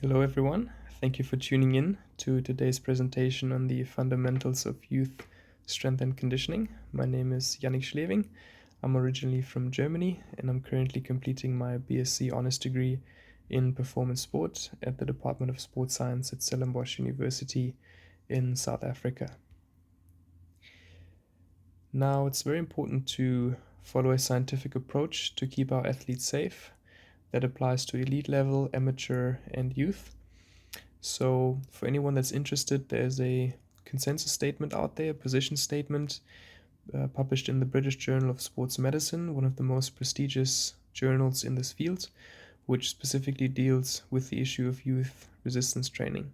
Hello, everyone. Thank you for tuning in to today's presentation on the fundamentals of youth strength and conditioning. My name is Jannick Schlewing. I'm originally from Germany and I'm currently completing my BSc honors degree in performance sport at the Department of Sports Science at Stellenbosch University in South Africa. Now, it's very important to follow a scientific approach to keep our athletes safe. That applies to elite level, amateur, and youth. So for anyone that's interested, there's a consensus statement out there, a position statement published in the British Journal of Sports Medicine, one of the most prestigious journals in this field, which specifically deals with the issue of youth resistance training.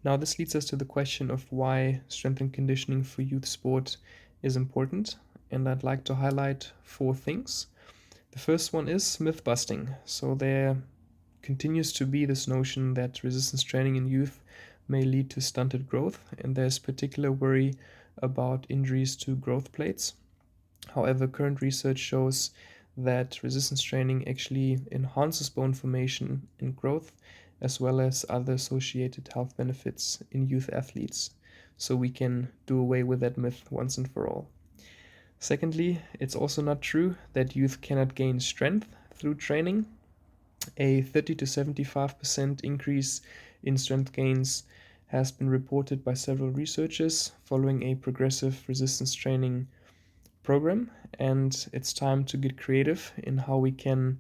Now, this leads us to the question of why strength and conditioning for youth sport is important, and I'd like to highlight 4 things. The first one is myth busting. So there continues to be this notion that resistance training in youth may lead to stunted growth, and there's particular worry about injuries to growth plates. However, current research shows that resistance training actually enhances bone formation and growth, as well as other associated health benefits in youth athletes. So we can do away with that myth once and for all. Secondly, it's also not true that youth cannot gain strength through training. A 30 to 75% increase in strength gains has been reported by several researchers following a progressive resistance training program, and it's time to get creative in how we can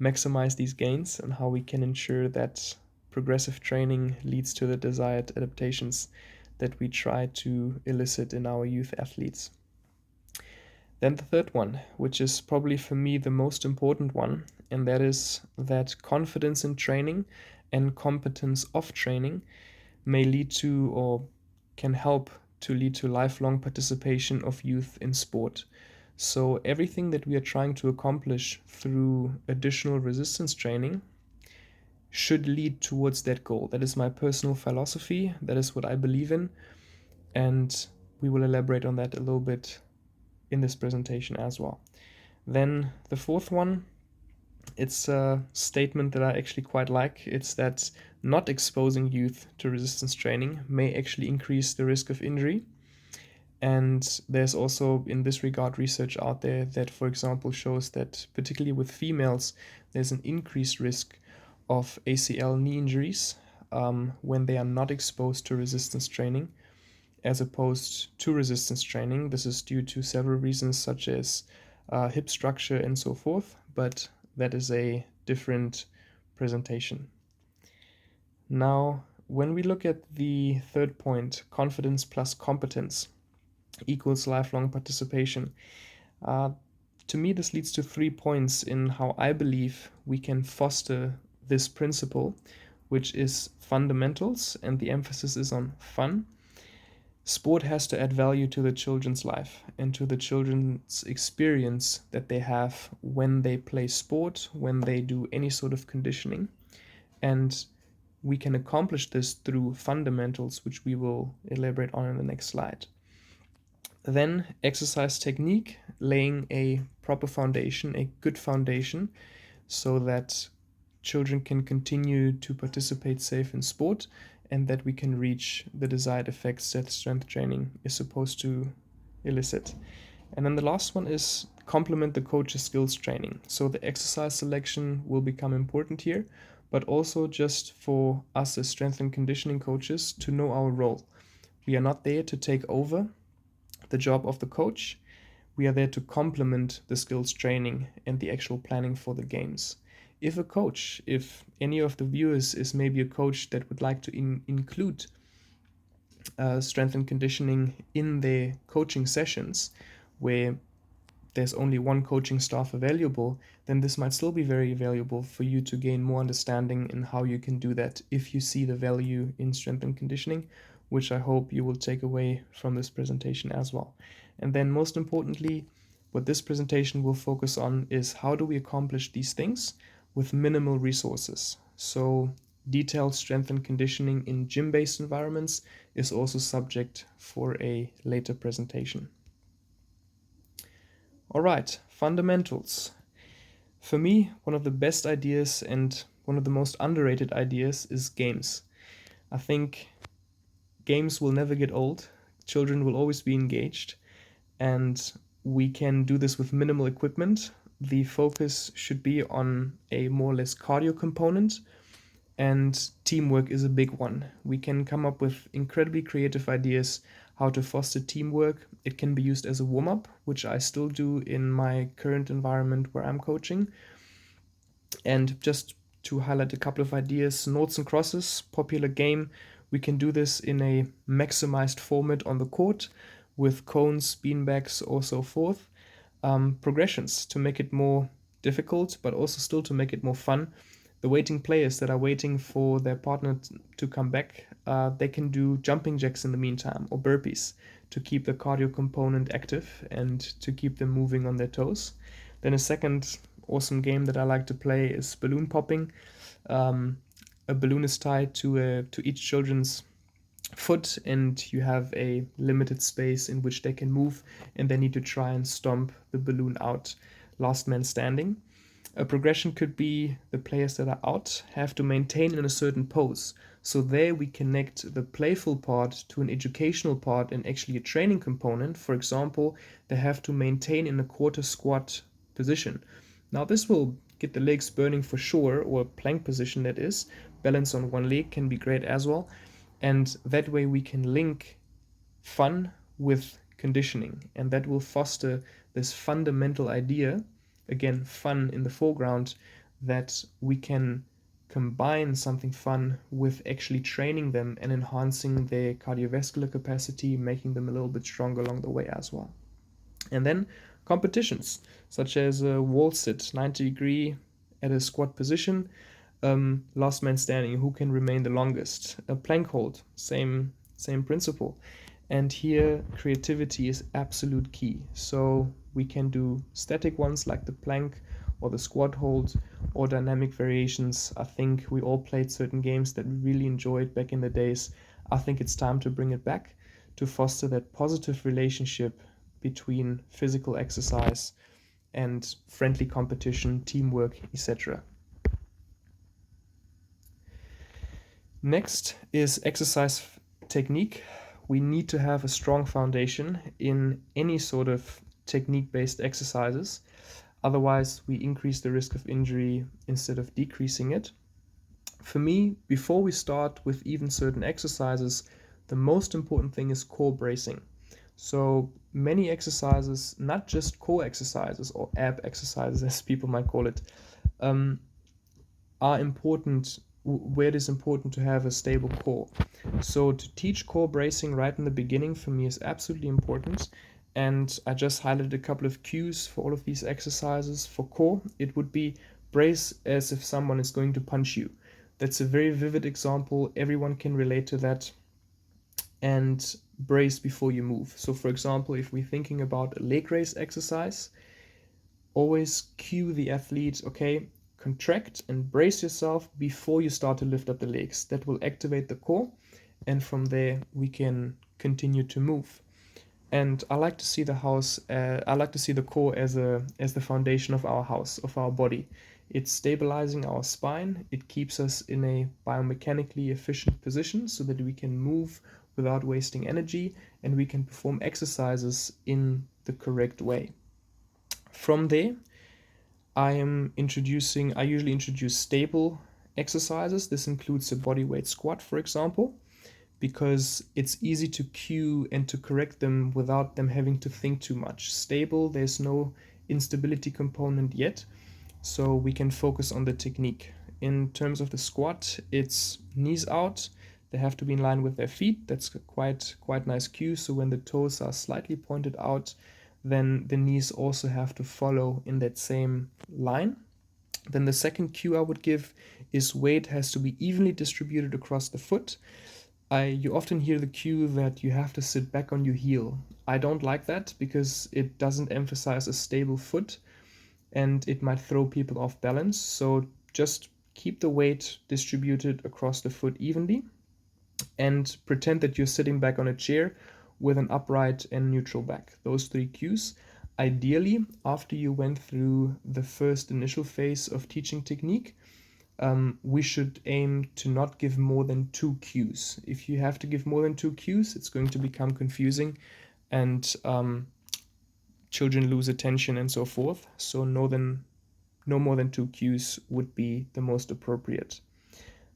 maximize these gains and how we can ensure that progressive training leads to the desired adaptations that we try to elicit in our youth athletes. Then the third one, which is probably for me the most important one, and that is that confidence in training and competence of training may lead to or can help to lead to lifelong participation of youth in sport. So everything that we are trying to accomplish through additional resistance training should lead towards that goal. That is my personal philosophy. That is what I believe in. And we will elaborate on that a little bit in this presentation as well. Then the fourth one, it's a statement that I actually quite like. It's that not exposing youth to resistance training may actually increase the risk of injury. And there's also in this regard research out there that, for example, shows that particularly with females, there's an increased risk of ACL knee injuries when they are not exposed to resistance training as opposed to resistance training. This is due to several reasons such as hip structure and so forth, but that is a different presentation. Now, when we look at the third point, confidence plus competence equals lifelong participation, to me this leads to 3 points in how I believe we can foster this principle, which is fundamentals, and the emphasis is on fun. Sport has to add value to the children's life and to the children's experience that they have when they play sport, when they do any sort of conditioning. And we can accomplish this through fundamentals, which we will elaborate on in the next slide. Then exercise technique, laying a proper foundation, a good foundation, so that children can continue to participate safe in sport and that we can reach the desired effects that strength training is supposed to elicit. And then the last one is complement the coach's skills training. So the exercise selection will become important here, but also just for us as strength and conditioning coaches to know our role. We are not there to take over the job of the coach. We are there to complement the skills training and the actual planning for the games. If any of the viewers is maybe a coach that would like to include strength and conditioning in their coaching sessions where there's only one coaching staff available, then this might still be very valuable for you to gain more understanding in how you can do that if you see the value in strength and conditioning, which I hope you will take away from this presentation as well. And then most importantly, what this presentation will focus on is how do we accomplish these things with minimal resources. So detailed strength and conditioning in gym-based environments is also subject for a later presentation. All right, fundamentals. For me, one of the best ideas and one of the most underrated ideas is games. I think games will never get old. Children will always be engaged, and we can do this with minimal equipment. The focus should be on a more or less cardio component, and teamwork is a big one. We can come up with incredibly creative ideas how to foster teamwork. It can be used as a warm-up, which I still do in my current environment where I'm coaching. And just to highlight a couple of ideas, noughts and crosses, popular game. We can do this in a maximized format on the court with cones, beanbags, or so forth. Progressions to make it more difficult, but also still to make it more fun. The waiting players that are waiting for their partner to come back, they can do jumping jacks in the meantime, or burpees, to keep the cardio component active and to keep them moving on their toes. Then a second awesome game that I like to play is balloon popping. A balloon is tied to each children's foot, and you have a limited space in which they can move, and they need to try and stomp the balloon out. Last man standing. A progression could be the players that are out have to maintain in a certain pose. So there we connect the playful part to an educational part and actually a training component. For example, they have to maintain in a quarter squat position. Now this will get the legs burning for sure, or a plank position that is. Balance on one leg can be great as well. And that way we can link fun with conditioning, and that will foster this fundamental idea, again, fun in the foreground, that we can combine something fun with actually training them and enhancing their cardiovascular capacity, making them a little bit stronger along the way as well. And then competitions, such as a wall sit, 90 degree at a squat position, last man standing, who can remain the longest, a plank hold, same principle. And here creativity is absolute key. So we can do static ones like the plank or the squat hold, or dynamic variations. I think we all played certain games that we really enjoyed back in the days. I think it's time to bring it back to foster that positive relationship between physical exercise and friendly competition, teamwork, etc. Next is exercise technique. We need to have a strong foundation in any sort of technique-based exercises. Otherwise, we increase the risk of injury instead of decreasing it. For me, before we start with even certain exercises, the most important thing is core bracing. So many exercises, not just core exercises or ab exercises as people might call it, are important where it is important to have a stable core. So to teach core bracing right in the beginning for me is absolutely important. And I just highlighted a couple of cues for all of these exercises. For core, it would be brace as if someone is going to punch you. That's a very vivid example. Everyone can relate to that. And brace before you move. So for example, if we're thinking about a leg raise exercise, always cue the athlete, okay, contract and brace yourself before you start to lift up the legs. That will activate the core, and from there we can continue to move. And I like to see the core as the foundation of our house, of our body. It's stabilizing our spine. It keeps us in a biomechanically efficient position so that we can move without wasting energy, and we can perform exercises in the correct way. From there, I usually introduce stable exercises. This includes a bodyweight squat, for example, because it's easy to cue and to correct them without them having to think too much. Stable, there's no instability component yet, so we can focus on the technique. In terms of the squat, it's knees out. They have to be in line with their feet. That's quite nice cue. So when the toes are slightly pointed out, then the knees also have to follow in that same line. Then the second cue I would give is weight has to be evenly distributed across the foot. You often hear the cue that you have to sit back on your heel. I don't like that because it doesn't emphasize a stable foot and it might throw people off balance. So just keep the weight distributed across the foot evenly and pretend that you're sitting back on a chair with an upright and neutral back. Those three cues. Ideally, after you went through the first initial phase of teaching technique, we should aim to not give more than 2 cues. If you have to give more than 2 cues, it's going to become confusing, and children lose attention and so forth. So no more than 2 cues would be the most appropriate.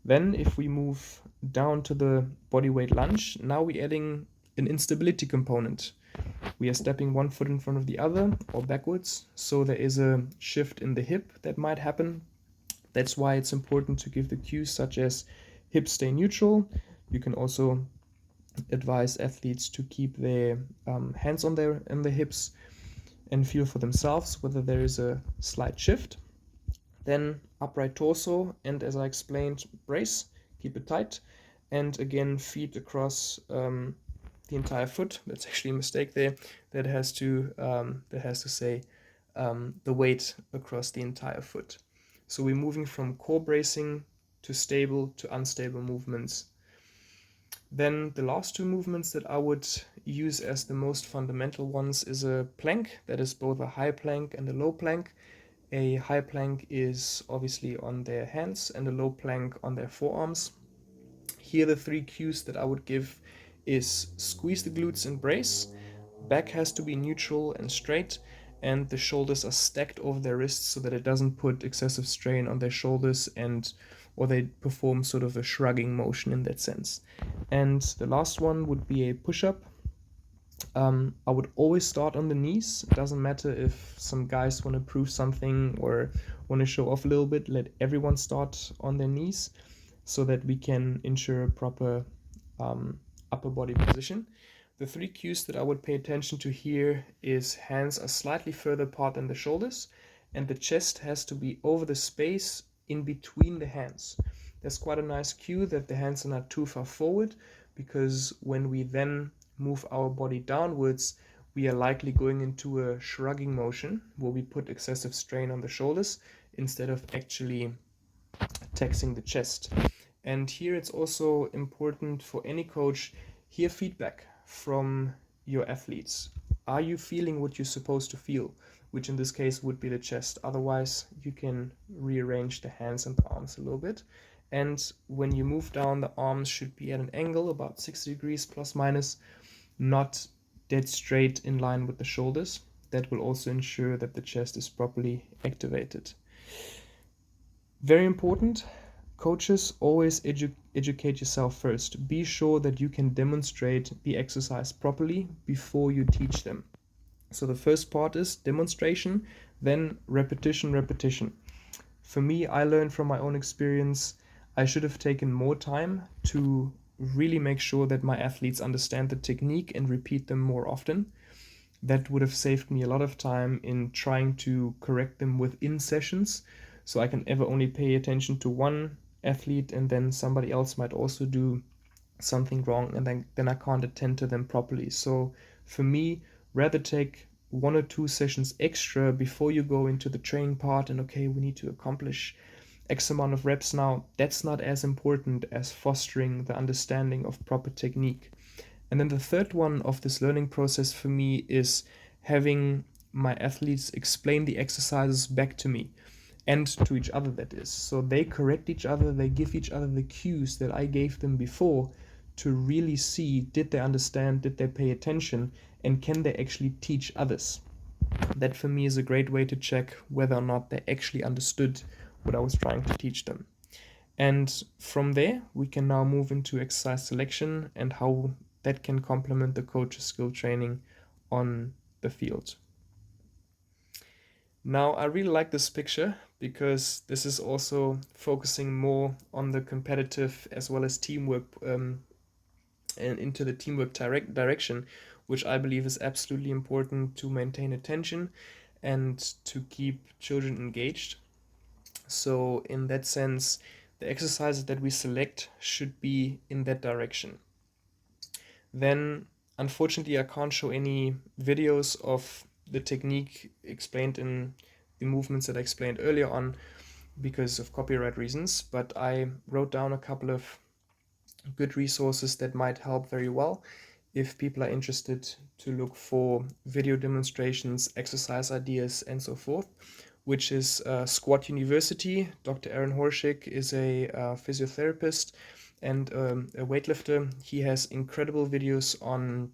Then if we move down to the body weight lunge, now we're adding an instability component. We are stepping one foot in front of the other or backwards, so there is a shift in the hip that might happen. That's why it's important to give the cues such as hips stay neutral. You can also advise athletes to keep their hands on their hips and feel for themselves whether there is a slight shift. Then upright torso, and as I explained, brace, keep it tight, and again feet across the entire foot. That's actually a mistake there. That has to say the weight across the entire foot. So we're moving from core bracing to stable to unstable movements. Then the last 2 movements that I would use as the most fundamental ones is a plank, that is both a high plank and a low plank. A high plank is obviously on their hands and a low plank on their forearms. Here the 3 cues that I would give is squeeze the glutes and brace, back has to be neutral and straight, and the shoulders are stacked over their wrists so that it doesn't put excessive strain on their shoulders, or they perform sort of a shrugging motion in that sense. And the last one would be a push-up. I would always start on the knees. It doesn't matter if some guys want to prove something or want to show off a little bit. Let everyone start on their knees so that we can ensure a proper upper body position. The 3 cues that I would pay attention to here is hands are slightly further apart than the shoulders, and the chest has to be over the space in between the hands. That's quite a nice cue that the hands are not too far forward, because when we then move our body downwards, we are likely going into a shrugging motion where we put excessive strain on the shoulders instead of actually taxing the chest. And here it's also important for any coach, hear feedback from your athletes. Are you feeling what you're supposed to feel? Which in this case would be the chest. Otherwise, you can rearrange the hands and the arms a little bit. And when you move down, the arms should be at an angle about 60 degrees plus minus, not dead straight in line with the shoulders. That will also ensure that the chest is properly activated. Very important, coaches, always educate yourself first. Be sure that you can demonstrate the exercise properly before you teach them. So the first part is demonstration, then repetition, repetition. For me, I learned from my own experience, I should have taken more time to really make sure that my athletes understand the technique and repeat them more often. That would have saved me a lot of time in trying to correct them within sessions, so I can ever only pay attention to one athlete and then somebody else might also do something wrong, and then I can't attend to them properly. So for me, rather take 1 or 2 sessions extra before you go into the training part and okay, we need to accomplish X amount of reps now. That's not as important as fostering the understanding of proper technique. And then the third one of this learning process for me is having my athletes explain the exercises back to me and to each other, that is. So they correct each other, they give each other the cues that I gave them before to really see, did they understand, did they pay attention, and can they actually teach others? That for me is a great way to check whether or not they actually understood what I was trying to teach them. And from there, we can now move into exercise selection and how that can complement the coach's skill training on the field. Now, I really like this picture because this is also focusing more on the competitive as well as teamwork and into the teamwork direction, which I believe is absolutely important to maintain attention and to keep children engaged. So in that sense, the exercises that we select should be in that direction. Then, unfortunately, I can't show any videos of the technique explained in the movements that I explained earlier on because of copyright reasons, but I wrote down a couple of good resources that might help very well if people are interested to look for video demonstrations, exercise ideas, and so forth, which is Squat University. Dr. Aaron Horschig is a physiotherapist and a weightlifter. He has incredible videos on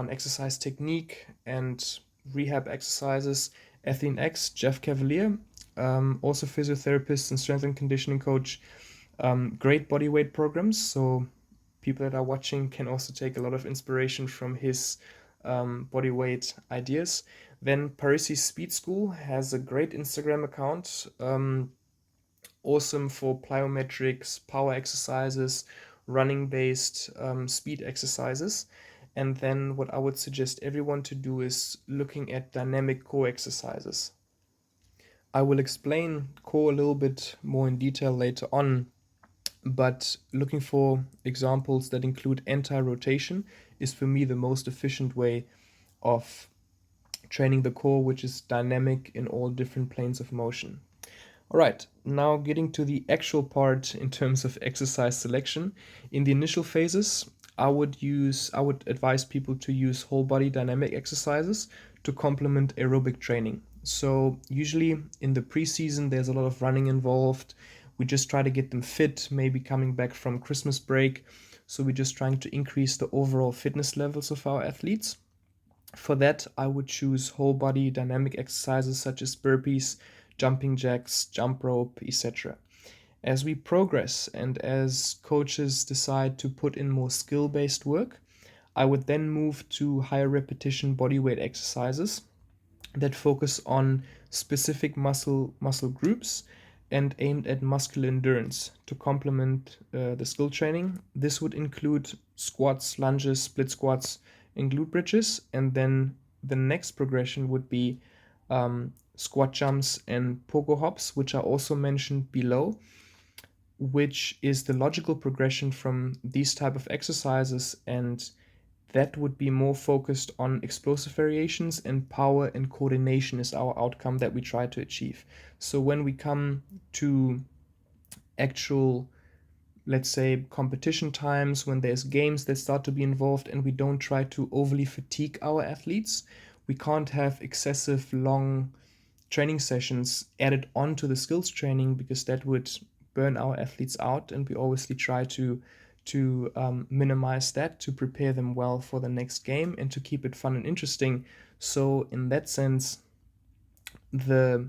exercise technique and rehab exercises. Athlean X, Jeff Cavalier, also physiotherapist and strength and conditioning coach. Great body weight programs, so people that are watching can also take a lot of inspiration from his body weight ideas. Then Parisi's Speed School has a great Instagram account, awesome for plyometrics, power exercises, running based speed exercises. And then what I would suggest everyone to do is looking at dynamic core exercises. I will explain core a little bit more in detail later on, but looking for examples that include anti-rotation is for me the most efficient way of training the core, which is dynamic in all different planes of motion. All right, now getting to the actual part in terms of exercise selection. In the initial phases, I would advise people to use whole body dynamic exercises to complement aerobic training. So usually in the preseason, there's a lot of running involved. We just try to get them fit, maybe coming back from Christmas break. So we're just trying to increase the overall fitness levels of our athletes. For that, I would choose whole body dynamic exercises such as burpees, jumping jacks, jump rope, etc. As we progress and as coaches decide to put in more skill-based work, I would then move to higher repetition bodyweight exercises that focus on specific muscle groups and aimed at muscular endurance to complement the skill training. This would include squats, lunges, split squats, and glute bridges. And then the next progression would be squat jumps and pogo hops, which are also mentioned below, which is the logical progression from these type of exercises, and that would be more focused on explosive variations, and power and coordination is our outcome that we try to achieve. So when we come to actual, let's say, competition times, when there's games that start to be involved and we don't try to overly fatigue our athletes, we can't have excessive long training sessions added on to the skills training, because that would burn our athletes out, and we obviously try to minimize that to prepare them well for the next game and to keep it fun and interesting. So in that sense, the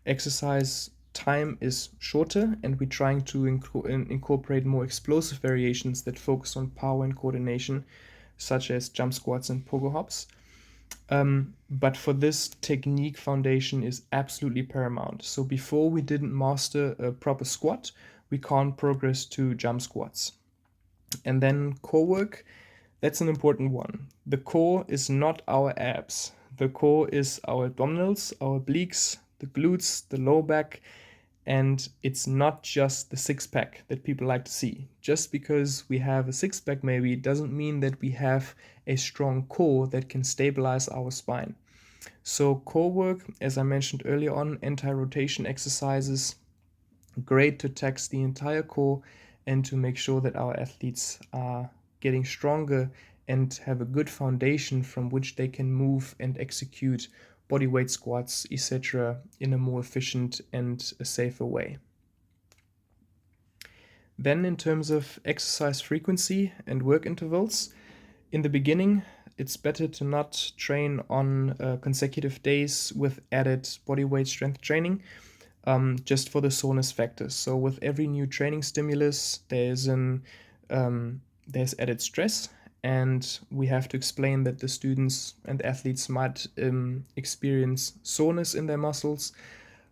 exercise time is shorter, and we're trying to incorporate more explosive variations that focus on power and coordination, such as jump squats and pogo hops. But for this, technique foundation is absolutely paramount. So before we didn't master a proper squat, we can't progress to jump squats. And then core work, that's an important one. The core is not our abs. The core is our abdominals, our obliques, the glutes, the lower back, and it's not just the six-pack that people like to see. Just because we have a six-pack maybe doesn't mean that we have a strong core that can stabilize our spine. So core work, as I mentioned earlier on, anti-rotation exercises, great to tax the entire core and to make sure that our athletes are getting stronger and have a good foundation from which they can move and execute bodyweight squats, etc., in a more efficient and a safer way. Then in terms of exercise frequency and work intervals, in the beginning, it's better to not train on consecutive days with added bodyweight strength training, just for the soreness factor. So with every new training stimulus, there's added stress, and we have to explain that the students and athletes might experience soreness in their muscles.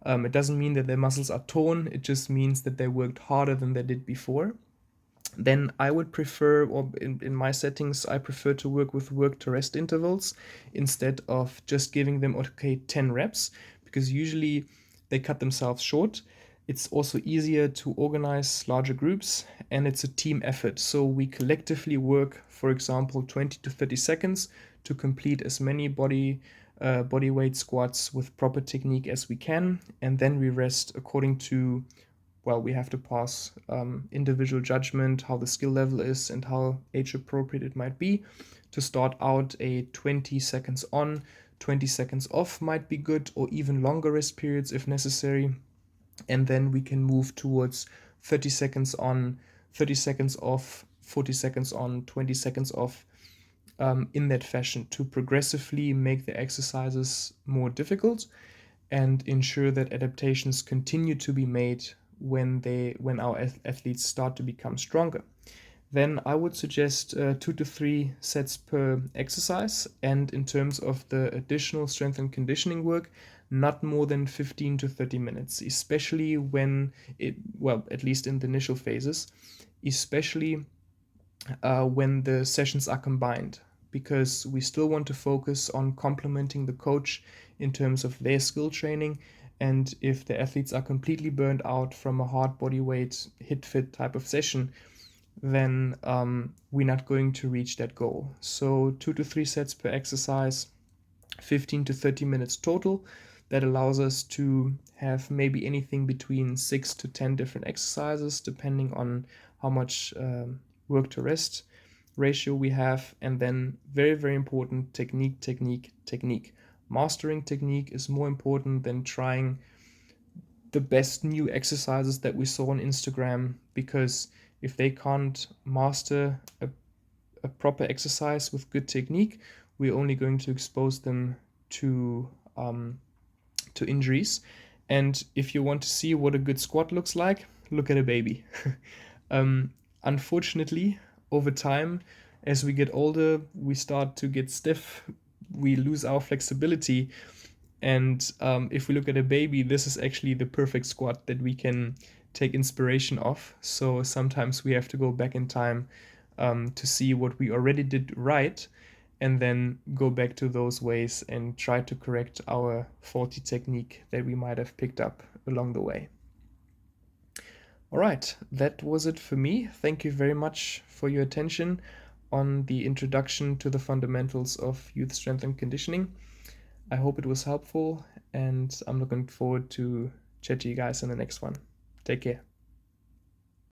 It doesn't mean that their muscles are torn, it just means that they worked harder than they did before. Then I would prefer, or in my settings, I prefer to work with work to rest intervals instead of just giving them, okay, 10 reps, because usually they cut themselves short. It's also easier to organize larger groups, and it's a team effort. So we collectively work, for example, 20 to 30 seconds to complete as many body weight squats with proper technique as we can, and then we rest according to, well, we have to pass individual judgment, how the skill level is and how age appropriate it might be, to start out a 20 seconds on, 20 seconds off might be good, or even longer rest periods if necessary. And then we can move towards 30 seconds on, 30 seconds off, 40 seconds on, 20 seconds off, in that fashion, to progressively make the exercises more difficult and ensure that adaptations continue to be made when our athletes start to become stronger. Then I would suggest 2 to 3 sets per exercise, and in terms of the additional strength and conditioning work, not more than 15 to 30 minutes, especially when at least in the initial phases, especially when the sessions are combined, because we still want to focus on complementing the coach in terms of their skill training. And if the athletes are completely burned out from a hard body weight hit fit type of session, then we're not going to reach that goal. So 2 to 3 sets per exercise, 15 to 30 minutes total. That allows us to have maybe anything between 6 to 10 different exercises, depending on how much work to rest ratio we have. And then very, very important, technique. Mastering technique is more important than trying the best new exercises that we saw on Instagram, because if they can't master a proper exercise with good technique, we're only going to expose them to injuries. And if you want to see what a good squat looks like, look at a baby. Unfortunately, over time, as we get older, we start to get stiff, we lose our flexibility. And if we look at a baby, this is actually the perfect squat that we can take inspiration of. So sometimes we have to go back in time to see what we already did right, and then go back to those ways and try to correct our faulty technique that we might have picked up along the way. All right, that was it for me. Thank you very much for your attention on the introduction to the fundamentals of youth strength and conditioning. I hope it was helpful, and I'm looking forward to chat to you guys in the next one. Take care.